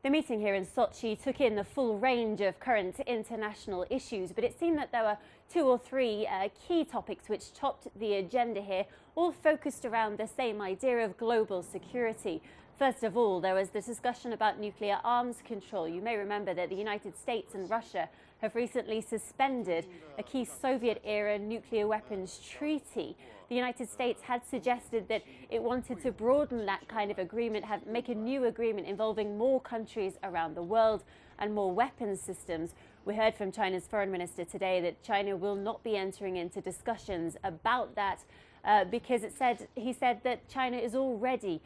The meeting here in Sochi took in the full range of current international issues, but it seemed that there were two or three key topics which topped the agenda here, all focused around the same idea of global security. First of all, there was the discussion about nuclear arms control. You may remember that the United States and Russia have recently suspended a key Soviet-era nuclear weapons treaty. The United States had suggested that it wanted to broaden that kind of agreement, make a new agreement involving more countries around the world and more weapons systems. We heard from China's Foreign Minister today that China will not be entering into discussions about that because he said that China is already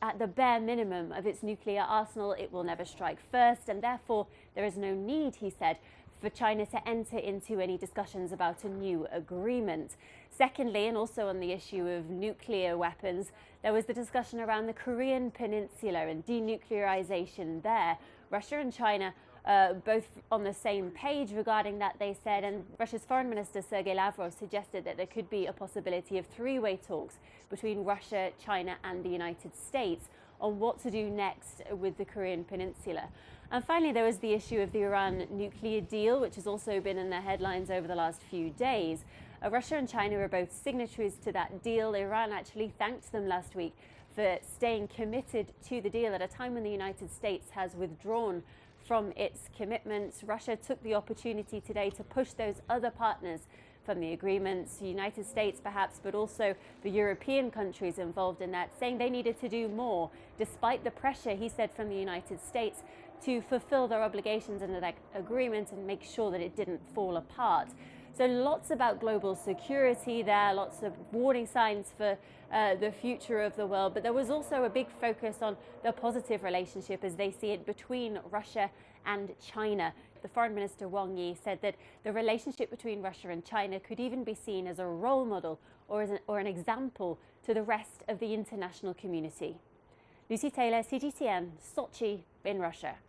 at the bare minimum of its nuclear arsenal. It will never strike first, and therefore there is no need, he said, for China to enter into any discussions about a new agreement. Secondly, and also on the issue of nuclear weapons, there was the discussion around the Korean Peninsula and denuclearization there. Russia and China both on the same page regarding that, they said, and Russia's Foreign Minister Sergei Lavrov suggested that there could be a possibility of three-way talks between Russia, China and the United States on what to do next with the Korean Peninsula. And finally, there was the issue of the Iran nuclear deal, which has also been in the headlines over the last few days. Russia and China are both signatories to that deal. Iran actually thanked them last week for staying committed to the deal at a time when the United States has withdrawn from its commitments. Russia took the opportunity today to push those other partners from the agreements, the United States perhaps, but also the European countries involved in that, saying they needed to do more, despite the pressure, he said, from the United States to fulfill their obligations under that agreement and make sure that it didn't fall apart. So lots about global security there, lots of warning signs for the future of the world. But there was also a big focus on the positive relationship as they see it between Russia and China. The Foreign Minister Wang Yi said that the relationship between Russia and China could even be seen as a role model or an example to the rest of the international community. Lucy Taylor, CGTN, Sochi in Russia.